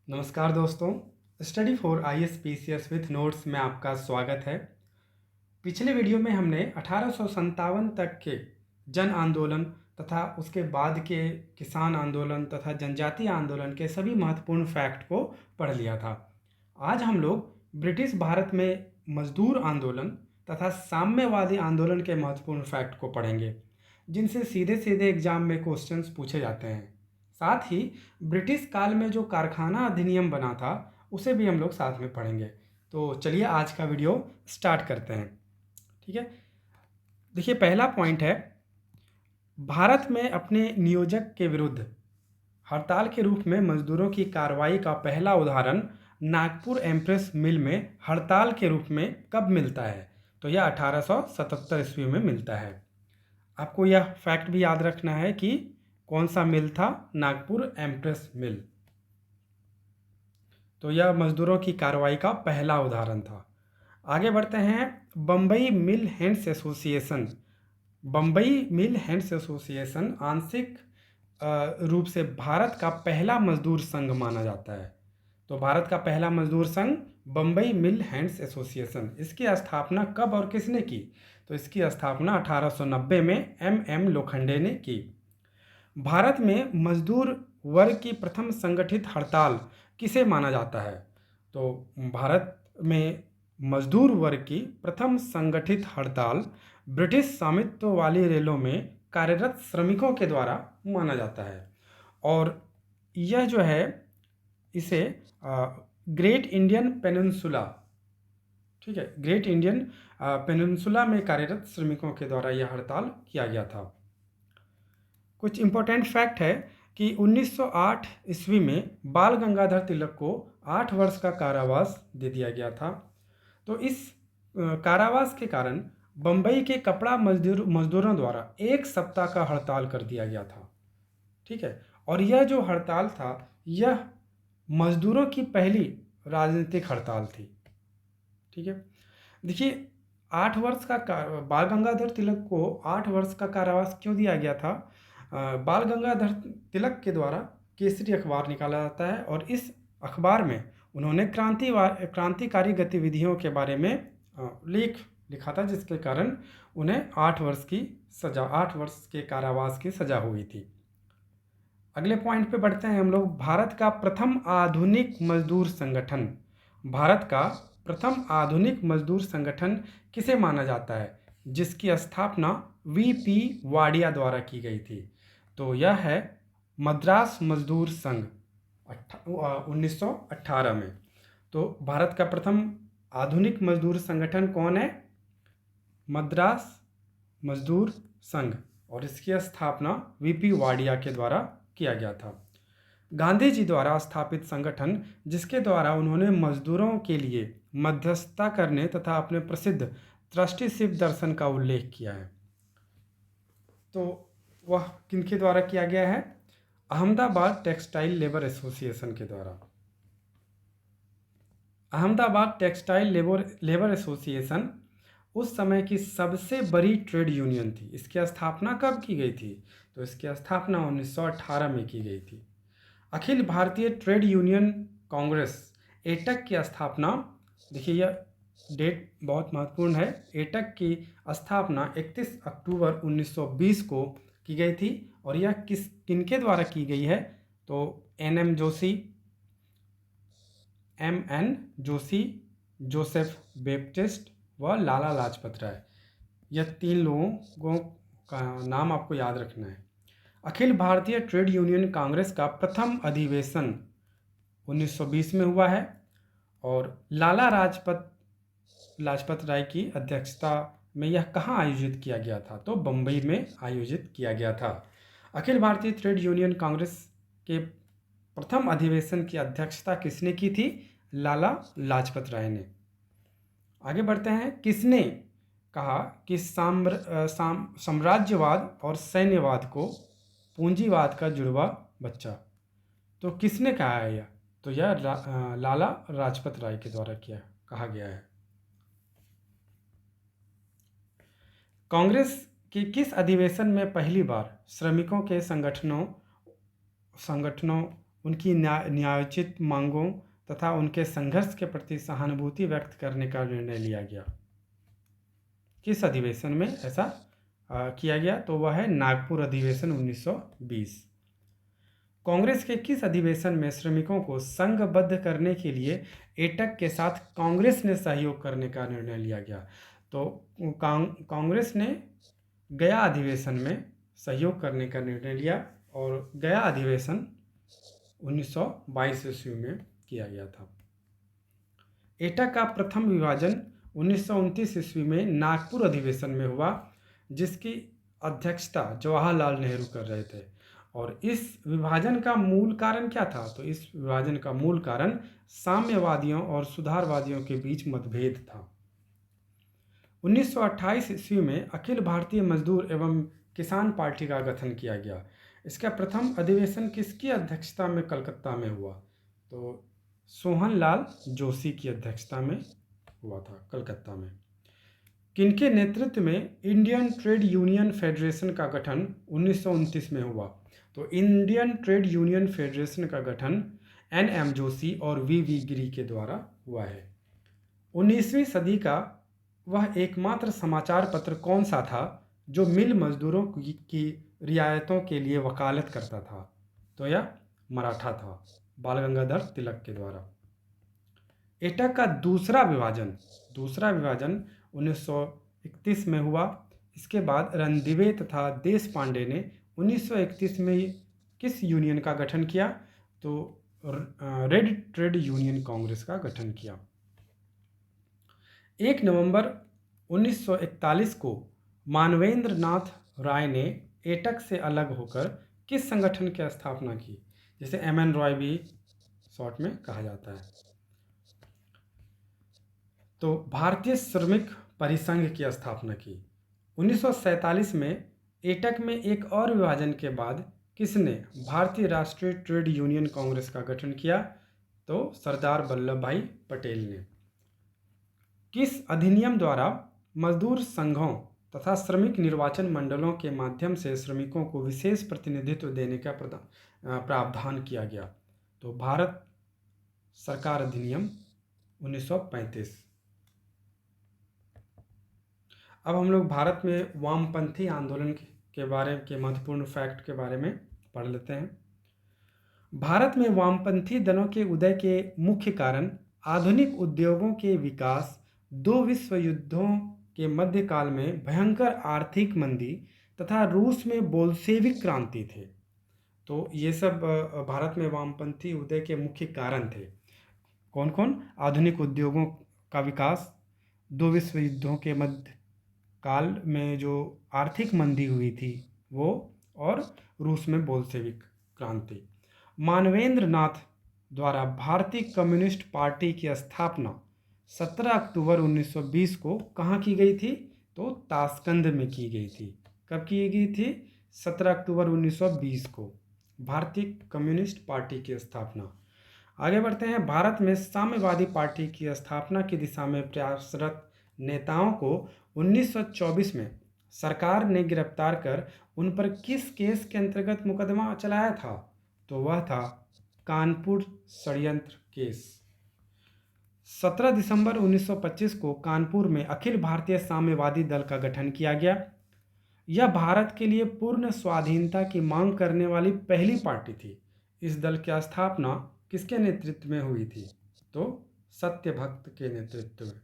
नमस्कार दोस्तों। Study for IAS PCS with notes में आपका स्वागत है। पिछले वीडियो में हमने 1857 तक के जन आंदोलन तथा उसके बाद के किसान आंदोलन तथा जनजातीय आंदोलन के सभी महत्वपूर्ण फैक्ट को पढ़ लिया था। आज हम लोग ब्रिटिश भारत में मजदूर आंदोलन तथा साम्यवादी आंदोलन के महत्वपूर्ण फैक्ट को पढ़ेंगे, जिनसे सीधे सीधे एग्जाम में क्वेश्चंस पूछे जाते हैं। साथ ही ब्रिटिश काल में जो कारखाना अधिनियम बना था उसे भी हम लोग साथ में पढ़ेंगे। तो चलिए आज का वीडियो स्टार्ट करते हैं। ठीक है, देखिए पहला पॉइंट है, भारत में अपने नियोजक के विरुद्ध हड़ताल के रूप में मजदूरों की कार्रवाई का पहला उदाहरण नागपुर एम्प्रेस मिल में हड़ताल के रूप में कब मिलता है? तो यह 1877 ईस्वी में मिलता है। आपको यह फैक्ट भी याद रखना है कि कौन सा मिल था, नागपुर एम्प्रेस मिल। तो यह मजदूरों की कार्रवाई का पहला उदाहरण था। आगे बढ़ते हैं, बम्बई मिल हैंड्स एसोसिएशन। बम्बई मिल हैंड्स एसोसिएशन आंशिक रूप से भारत का पहला मजदूर संघ माना जाता है। तो भारत का पहला मजदूर संघ बम्बई मिल हैंड्स एसोसिएशन, इसकी स्थापना कब और किसने की? तो इसकी स्थापना 1890 में एम लोखंडे ने की। भारत में मजदूर वर्ग की प्रथम संगठित हड़ताल किसे माना जाता है? तो भारत में मजदूर वर्ग की प्रथम संगठित हड़ताल ब्रिटिश स्वामित्व वाली रेलों में कार्यरत श्रमिकों के द्वारा माना जाता है। और यह जो है इसे ग्रेट इंडियन पेनिनसुला, ठीक है, ग्रेट इंडियन पेनिनसुला में कार्यरत श्रमिकों के द्वारा यह हड़ताल किया गया था। कुछ इम्पोर्टेंट फैक्ट है कि 1908 ईस्वी में बाल गंगाधर तिलक को 8 वर्ष का कारावास दे दिया गया था। तो इस कारावास के कारण बम्बई के कपड़ा मजदूरों द्वारा 1 सप्ताह का हड़ताल कर दिया गया था। ठीक है, और यह जो हड़ताल था यह मजदूरों की पहली राजनीतिक हड़ताल थी। ठीक है, देखिए 8 वर्ष का बाल गंगाधर तिलक को 8 वर्ष का कारावास क्यों दिया गया था? बाल गंगाधर तिलक के द्वारा केसरी अखबार निकाला जाता है और इस अखबार में उन्होंने क्रांतिकारी गतिविधियों के बारे में लेख लिखा था, जिसके कारण उन्हें 8 वर्ष की सज़ा, 8 वर्ष के कारावास की सज़ा हुई थी। अगले पॉइंट पे बढ़ते हैं हम लोग, भारत का प्रथम आधुनिक मजदूर संगठन। भारत का प्रथम आधुनिक मजदूर संगठन किसे माना जाता है, जिसकी स्थापना वीपी वाडिया द्वारा की गई थी? तो यह है मद्रास मजदूर संघ 1918 में। तो भारत का प्रथम आधुनिक मजदूर संगठन कौन है? मद्रास मजदूर संघ, और इसकी स्थापना वीपी वाडिया के द्वारा किया गया था। गांधी जी द्वारा स्थापित संगठन जिसके द्वारा उन्होंने मजदूरों के लिए मध्यस्थता करने तथा अपने प्रसिद्ध ट्रस्टीशिप दर्शन का उल्लेख किया है, तो वह किनके द्वारा किया गया है? अहमदाबाद टेक्सटाइल लेबर एसोसिएशन के द्वारा। अहमदाबाद टेक्सटाइल लेबर एसोसिएशन उस समय की सबसे बड़ी ट्रेड यूनियन थी। इसकी स्थापना कब की गई थी? तो इसकी स्थापना 1918 में की गई थी। अखिल भारतीय ट्रेड यूनियन कांग्रेस एटक की स्थापना, देखिए यह डेट बहुत महत्वपूर्ण है, एटक की स्थापना 31 अक्टूबर 1920 को की गई थी। और यह किनके द्वारा की गई है? तो एन जोशी, जोसेफ बेप्टिस्ट व लाला लाजपत राय, यह 3 लोगों का नाम आपको याद रखना है। अखिल भारतीय ट्रेड यूनियन कांग्रेस का प्रथम अधिवेशन 1920 में हुआ है और लाला लाजपत राय की अध्यक्षता में यह कहाँ आयोजित किया गया था? तो बम्बई में आयोजित किया गया था। अखिल भारतीय ट्रेड यूनियन कांग्रेस के प्रथम अधिवेशन की अध्यक्षता किसने की थी? लाला लाजपत राय ने। आगे बढ़ते हैं, किसने कहा कि साम्राज्यवाद और सैन्यवाद को पूंजीवाद का जुड़वा बच्चा? तो किसने कहा है यह? तो यह लाला लाजपत राय के द्वारा कहा गया है। कांग्रेस के किस अधिवेशन में पहली बार श्रमिकों के संगठनों उनकी न्यायोचित मांगों तथा उनके संघर्ष के प्रति सहानुभूति व्यक्त करने का निर्णय लिया गया। किस अधिवेशन में ऐसा किया गया? तो वह है नागपुर अधिवेशन 1920। कांग्रेस के किस अधिवेशन में श्रमिकों को संघबद्ध करने के लिए एटक के साथ कांग्रेस ने सहयोग करने का निर्णय लिया गया? तो कांग्रेस ने गया अधिवेशन में सहयोग करने का निर्णय लिया और गया अधिवेशन 1922 ईस्वी में किया गया था। एटक का प्रथम विभाजन 1929 ईस्वी में नागपुर अधिवेशन में हुआ, जिसकी अध्यक्षता जवाहरलाल नेहरू कर रहे थे। और इस विभाजन का मूल कारण क्या था? तो इस विभाजन का मूल कारण साम्यवादियों और सुधारवादियों के बीच मतभेद था। 1928 ईस्वी में अखिल भारतीय मजदूर एवं किसान पार्टी का गठन किया गया। इसका प्रथम अधिवेशन किसकी अध्यक्षता में कलकत्ता में हुआ? तो सोहनलाल जोशी की अध्यक्षता में हुआ था कलकत्ता में। किनके नेतृत्व में इंडियन ट्रेड यूनियन फेडरेशन का गठन 1929 में हुआ? तो इंडियन ट्रेड यूनियन फेडरेशन का गठन NM जोशी और VV गिरी के द्वारा हुआ है। 19वीं सदी का वह एकमात्र समाचार पत्र कौन सा था जो मिल मजदूरों की रियायतों के लिए वकालत करता था? तो यह मराठा था, बाल गंगाधर तिलक के द्वारा। एटक का दूसरा विभाजन 1931 में हुआ। इसके बाद रणदिवे तथा देश पांडे ने 1931 में किस यूनियन का गठन किया? तो रेड ट्रेड यूनियन कांग्रेस का गठन किया। 1 नवंबर 1941 को मानवेंद्र नाथ राय ने एटक से अलग होकर किस संगठन की स्थापना की, जिसे MN रॉय भी शॉर्ट में कहा जाता है? तो भारतीय श्रमिक परिसंघ की स्थापना की। 1947 में एटक में एक और विभाजन के बाद किसने भारतीय राष्ट्रीय ट्रेड यूनियन कांग्रेस का गठन किया? तो सरदार वल्लभ भाई पटेल ने। किस अधिनियम द्वारा मजदूर संघों तथा श्रमिक निर्वाचन मंडलों के माध्यम से श्रमिकों को विशेष प्रतिनिधित्व देने का प्रावधान किया गया? तो भारत सरकार अधिनियम 1935। अब हम लोग भारत में वामपंथी आंदोलन के बारे के महत्वपूर्ण फैक्ट के बारे में पढ़ लेते हैं। भारत में वामपंथी दलों के उदय के मुख्य कारण आधुनिक उद्योगों के विकास, 2 विश्व युद्धों के मध्यकाल में भयंकर आर्थिक मंदी तथा रूस में बोल्शेविक क्रांति थे। तो ये सब भारत में वामपंथी उदय के मुख्य कारण थे। कौन कौन? आधुनिक उद्योगों का विकास, 2 विश्व युद्धों के मध्य काल में जो आर्थिक मंदी हुई थी वो, और रूस में बोल्शेविक क्रांति। मानवेंद्र नाथ द्वारा भारतीय कम्युनिस्ट पार्टी की स्थापना 17 अक्टूबर 1920 को कहाँ की गई थी? तो ताशकंद में की गई थी। कब की गई थी? 17 अक्टूबर 1920 को भारतीय कम्युनिस्ट पार्टी की स्थापना। आगे बढ़ते हैं। भारत में साम्यवादी पार्टी की स्थापना की दिशा में प्रयासरत नेताओं को 1924 में सरकार ने गिरफ्तार कर उन पर किस केस के अंतर्गत मुकदमा चलाया था? तो वह था कानपुर षड्यंत्र केस। 17 दिसंबर 1925 को कानपुर में अखिल भारतीय साम्यवादी दल का गठन किया गया। यह भारत के लिए पूर्ण स्वाधीनता की मांग करने वाली पहली पार्टी थी। इस दल की स्थापना किसके नेतृत्व में हुई थी? तो सत्यभक्त के नेतृत्व में।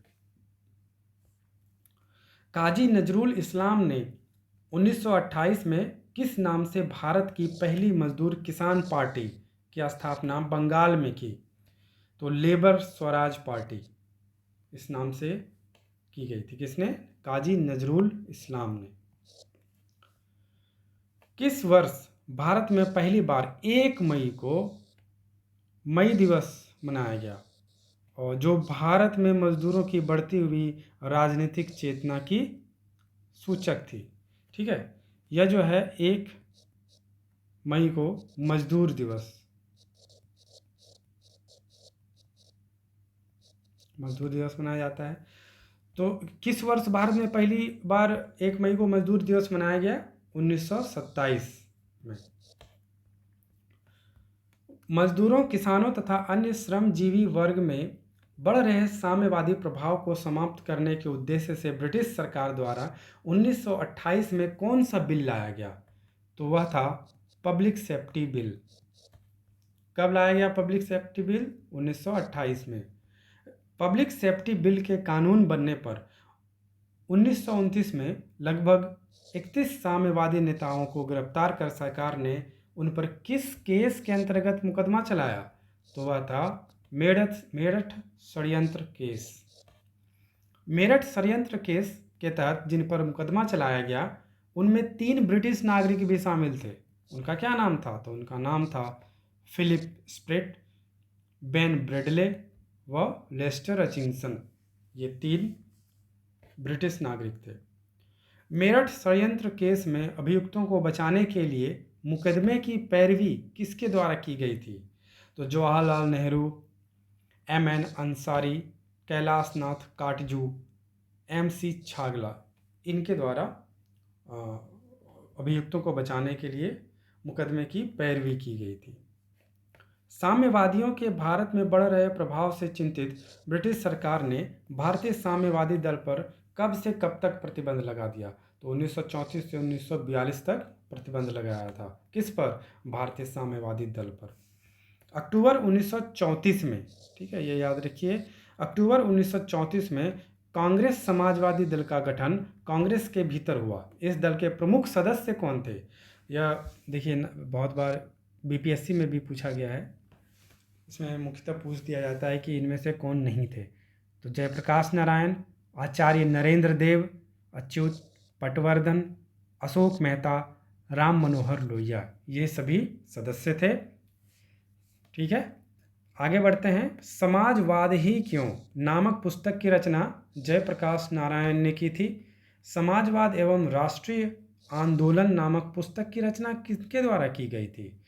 काजी नजरुल इस्लाम ने 1928 में किस नाम से भारत की पहली मजदूर किसान पार्टी की स्थापना बंगाल में की? तो लेबर स्वराज पार्टी इस नाम से की गई थी। किसने? काजी नजरुल इस्लाम ने। किस वर्ष भारत में पहली बार 1 मई को मई दिवस मनाया गया, और जो भारत में मजदूरों की बढ़ती हुई राजनीतिक चेतना की सूचक थी? ठीक है, यह जो है 1 मई को मजदूर दिवस मनाया जाता है। तो किस वर्ष भारत में पहली बार 1 मई को मजदूर दिवस मनाया गया? 1927 में। मजदूरों, किसानों तथा अन्य श्रमजीवी वर्ग में बढ़ रहे साम्यवादी प्रभाव को समाप्त करने के उद्देश्य से ब्रिटिश सरकार द्वारा 1928 में कौन सा बिल लाया गया? तो वह था पब्लिक सेफ्टी बिल। कब लाया गया पब्लिक सेफ्टी बिल? 1928 में। पब्लिक सेफ्टी बिल के कानून बनने पर 1929 में लगभग 31 साम्यवादी नेताओं को गिरफ्तार कर सरकार ने उन पर किस केस के अंतर्गत मुकदमा चलाया? तो वह था मेरठ षड्यंत्र केस। मेरठ षड्यंत्र केस के तहत जिन पर मुकदमा चलाया गया उनमें 3 ब्रिटिश नागरिक भी शामिल थे। उनका क्या नाम था? तो उनका नाम था फिलिप स्प्रेट, बेन ब्रेडले व लेस्टर हचिंसन। ये 3 ब्रिटिश नागरिक थे। मेरठ षड्यंत्र केस में अभियुक्तों को बचाने के लिए मुकदमे की पैरवी किसके द्वारा की गई थी? तो जवाहरलाल नेहरू, एम.एन. अंसारी, कैलाश नाथ काटजू, एम.सी. छागला, इनके द्वारा अभियुक्तों को बचाने के लिए मुकदमे की पैरवी की गई थी। साम्यवादियों के भारत में बढ़ रहे प्रभाव से चिंतित ब्रिटिश सरकार ने भारतीय साम्यवादी दल पर कब से कब तक प्रतिबंध लगा दिया? तो 1934 से 1942 तक प्रतिबंध लगाया था। किस पर? भारतीय साम्यवादी दल पर। अक्टूबर 1934 में, ठीक है, ये याद रखिए, अक्टूबर 1934 में कांग्रेस समाजवादी दल का गठन कांग्रेस के भीतर हुआ। इस दल के प्रमुख सदस्य कौन थे? यह देखिए बहुत बार बीपीएससी में भी पूछा गया है। इसमें मुख्यतः पूछ दिया जाता है कि इनमें से कौन नहीं थे। तो जयप्रकाश नारायण, आचार्य नरेंद्र देव, अच्युत पटवर्धन, अशोक मेहता, राम मनोहर लोहिया, ये सभी सदस्य थे। ठीक है, आगे बढ़ते हैं। समाजवाद ही क्यों नामक पुस्तक की रचना जयप्रकाश नारायण ने की थी। समाजवाद एवं राष्ट्रीय आंदोलन नामक पुस्तक की रचना किसके द्वारा की गई थी?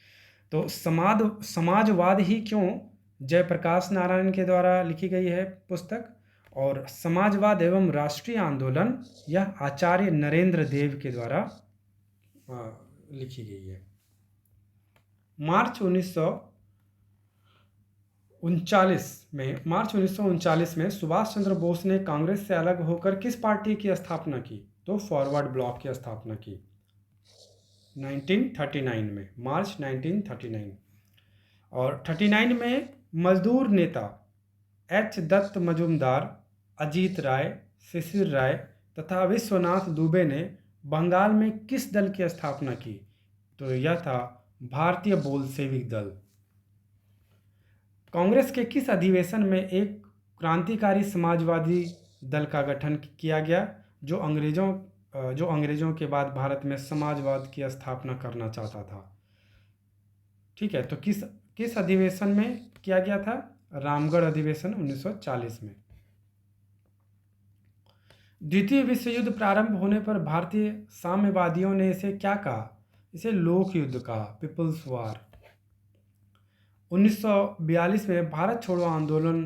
तो समाजवाद ही क्यों जयप्रकाश नारायण के द्वारा लिखी गई है पुस्तक, और समाजवाद एवं राष्ट्रीय आंदोलन यह आचार्य नरेंद्र देव के द्वारा लिखी गई है। मार्च 1939 में सुभाष चंद्र बोस ने कांग्रेस से अलग होकर किस पार्टी की स्थापना की? तो फॉरवर्ड ब्लॉक की स्थापना की 1939 में, मार्च 1939। और 39 में मजदूर नेता एच दत्त मजूमदार, अजीत राय, शिशिर राय तथा विश्वनाथ दुबे ने बंगाल में किस दल की स्थापना की? तो यह था भारतीय बोल्शेविक दल। कांग्रेस के किस अधिवेशन में एक क्रांतिकारी समाजवादी दल का गठन किया गया जो अंग्रेजों के बाद भारत में समाजवाद की स्थापना करना चाहता था? ठीक है, तो किस अधिवेशन में किया गया था? रामगढ़ अधिवेशन 1940 में। द्वितीय विश्व युद्ध प्रारंभ होने पर भारतीय साम्यवादियों ने इसे क्या कहा? इसे लोक युद्ध कहा, पीपल्स वार। 1942 में भारत छोड़ो आंदोलन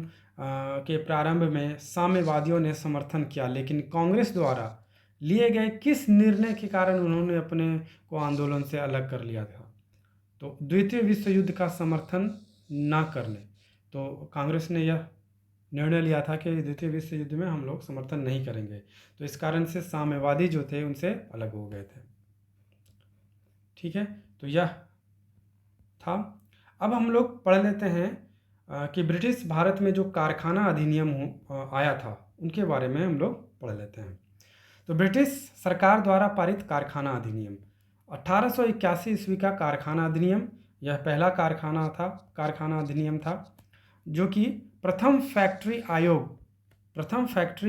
के प्रारंभ में साम्यवादियों ने समर्थन किया, लेकिन कांग्रेस द्वारा लिए गए किस निर्णय के कारण उन्होंने अपने को आंदोलन से अलग कर लिया था? तो द्वितीय विश्व युद्ध का समर्थन न करने। तो कांग्रेस ने यह निर्णय लिया था कि द्वितीय विश्व युद्ध में हम लोग समर्थन नहीं करेंगे, तो इस कारण से साम्यवादी जो थे उनसे अलग हो गए थे। ठीक है, तो यह था। अब हम लोग पढ़ लेते हैं कि ब्रिटिश भारत में जो कारखाना अधिनियम आया था उनके बारे में हम लोग पढ़ लेते हैं। तो ब्रिटिश सरकार द्वारा पारित कारखाना अधिनियम 1881 ईस्वी का कारखाना अधिनियम, यह पहला कारखाना अधिनियम था जो कि प्रथम फैक्ट्री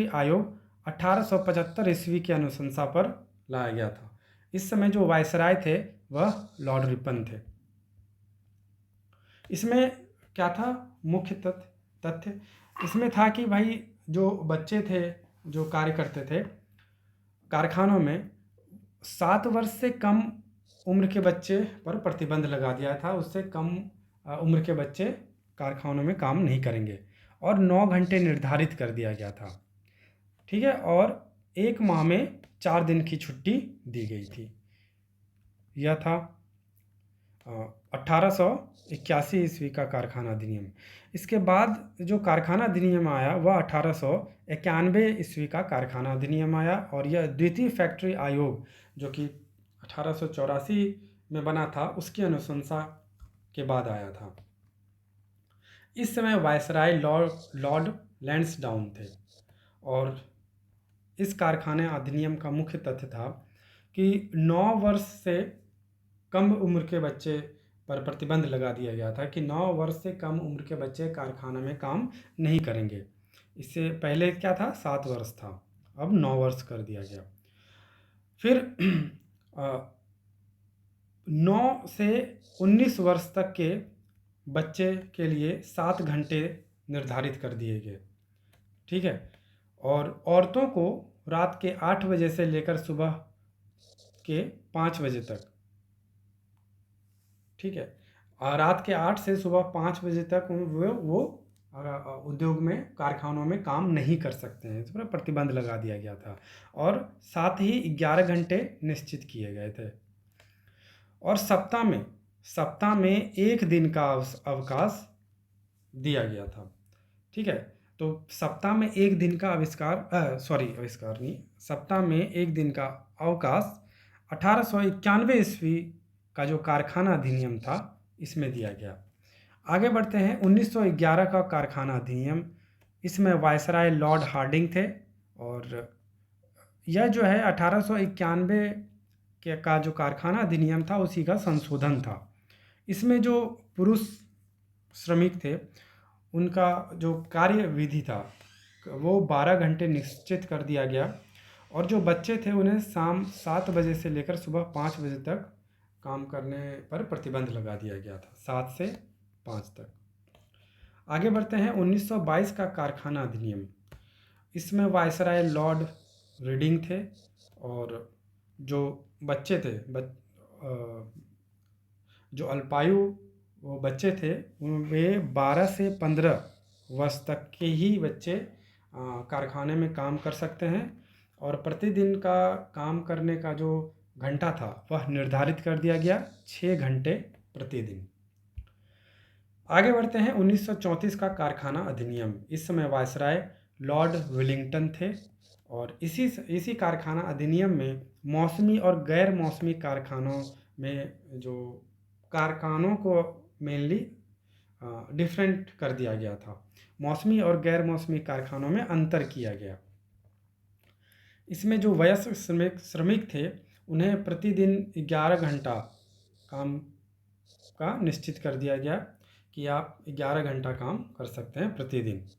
आयोग 1875 ईस्वी की अनुशंसा पर लाया गया था। इस समय जो वायसराय थे वह लॉर्ड रिपन थे। इसमें क्या था मुख्य तथ्य? इसमें था कि भाई जो बच्चे थे जो कार्य करते थे कारखानों में, 7 वर्ष से कम उम्र के बच्चे पर प्रतिबंध लगा दिया था। उससे कम उम्र के बच्चे कारखानों में काम नहीं करेंगे और 9 घंटे निर्धारित कर दिया गया था। ठीक है, और 1 माह में 4 दिन की छुट्टी दी गई थी। यह था 1881 ईस्वी का कारखाना अधिनियम। इसके बाद जो कारखाना अधिनियम आया वह 1891 ईस्वी का कारखाना अधिनियम आया, और यह द्वितीय फैक्ट्री आयोग जो कि 1884 में बना था उसकी अनुशंसा के बाद आया था। इस समय वायसराय लॉर्ड लैंसडाउन थे, और इस कारखाने अधिनियम का मुख्य तथ्य था कि 9 वर्ष से कम उम्र के बच्चे पर प्रतिबंध लगा दिया गया था कि 9 वर्ष से कम उम्र के बच्चे कारखाना में काम नहीं करेंगे। इससे पहले क्या था, 7 वर्ष था, अब 9 वर्ष कर दिया गया। फिर 9 से 19 वर्ष तक के बच्चे के लिए 7 घंटे निर्धारित कर दिए गए, ठीक है। और औरतों को रात के 8 बजे से लेकर सुबह के 5 बजे तक, ठीक है, रात के 8 से सुबह 5 बजे तक वो उद्योग में, कारखानों में काम नहीं कर सकते हैं, इस पर प्रतिबंध लगा दिया गया था। और साथ ही 11 घंटे निश्चित किए गए थे। और सप्ताह में एक दिन का अवकाश दिया गया था, ठीक है। तो सप्ताह में एक दिन का सप्ताह में एक दिन का अवकाश 1891 ईस्वी का जो कारखाना अधिनियम था इसमें दिया गया। आगे बढ़ते हैं 1911 का कारखाना अधिनियम। इसमें वायसराय लॉर्ड हार्डिंग थे, और यह जो है 1891 का जो कारखाना अधिनियम था उसी का संशोधन था। इसमें जो पुरुष श्रमिक थे उनका जो कार्य विधि था वो 12 घंटे निश्चित कर दिया गया, और जो बच्चे थे उन्हें शाम 7 बजे से लेकर सुबह 5 बजे तक काम करने पर प्रतिबंध लगा दिया गया था, 7 से 5 तक। आगे बढ़ते हैं 1922 का कारखाना अधिनियम। इसमें वायसराय लॉर्ड रीडिंग थे, और जो बच्चे थे जो अल्पायु वो बच्चे थे वे 12 से 15 वर्ष तक के ही बच्चे कारखाने में काम कर सकते हैं, और प्रतिदिन का काम करने का जो घंटा था वह निर्धारित कर दिया गया, 6 घंटे प्रतिदिन। आगे बढ़ते हैं 1934 का कारखाना अधिनियम। इस समय वायसराय लॉर्ड वेलिंगटन थे, और इसी कारखाना अधिनियम में मौसमी और गैर मौसमी कारखानों में जो कारखानों को मेनली डिफरेंट कर दिया गया था। मौसमी और गैर मौसमी कारखानों में अंतर किया गया। इसमें जो वयस्क श्रमिक थे उन्हें प्रतिदिन 11 घंटा काम का निश्चित कर दिया गया कि आप 11 घंटा काम कर सकते हैं प्रतिदिन,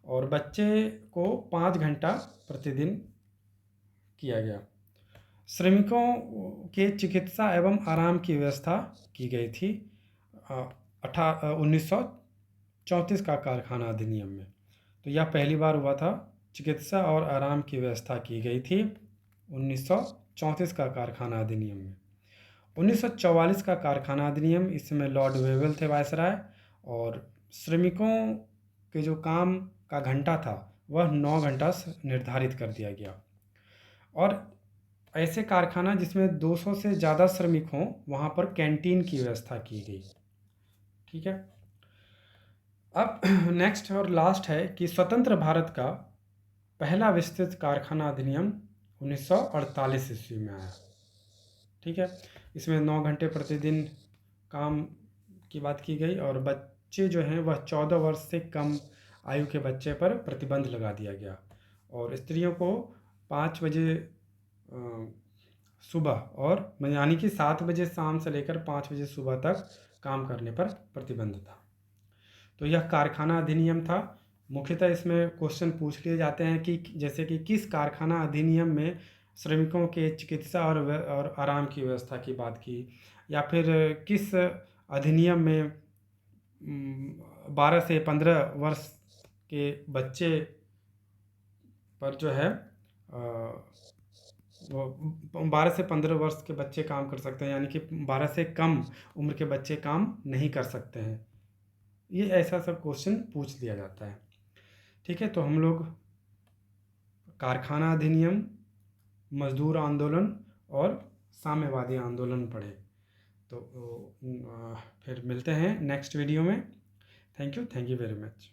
और बच्चे को 5 घंटा प्रतिदिन किया गया। श्रमिकों के चिकित्सा एवं आराम की व्यवस्था की गई थी 1934 का कारखाना अधिनियम में। तो यह पहली बार हुआ था, चिकित्सा और आराम की व्यवस्था की गई थी 1934 का कारखाना अधिनियम में। 1944 का कारखाना अधिनियम, इसमें लॉर्ड वेवेल थे वायसराय, और श्रमिकों के जो काम का घंटा था वह 9 घंटा निर्धारित कर दिया गया। और ऐसे कारखाना जिसमें 200 से ज़्यादा श्रमिक हों वहाँ पर कैंटीन की व्यवस्था की गई, ठीक है। अब नेक्स्ट और लास्ट है कि स्वतंत्र भारत का पहला विस्तृत कारखाना अधिनियम 1948 ईस्वी में आया, ठीक है। इसमें 9 घंटे प्रतिदिन काम की बात की गई, और बच्चे जो हैं वह 14 वर्ष से कम आयु के बच्चे पर प्रतिबंध लगा दिया गया, और स्त्रियों को 5 बजे सुबह और यानी कि 7 बजे शाम से लेकर 5 बजे सुबह तक काम करने पर प्रतिबंध था। तो यह कारखाना अधिनियम था। मुख्यतः इसमें क्वेश्चन पूछ लिए जाते हैं कि जैसे कि किस कारखाना अधिनियम में श्रमिकों के चिकित्सा और आराम की व्यवस्था की बात की, या फिर किस अधिनियम में 12 से 15 वर्ष के बच्चे पर जो है वो 12 से 15 वर्ष के बच्चे काम कर सकते हैं, यानी कि 12 से कम उम्र के बच्चे काम नहीं कर सकते हैं। ये ऐसा सब क्वेश्चन पूछ लिया जाता है, ठीक है। तो हम लोग कारखाना अधिनियम, मजदूर आंदोलन और साम्यवादी आंदोलन पढ़े। तो फिर मिलते हैं नेक्स्ट वीडियो में। Thank you very much.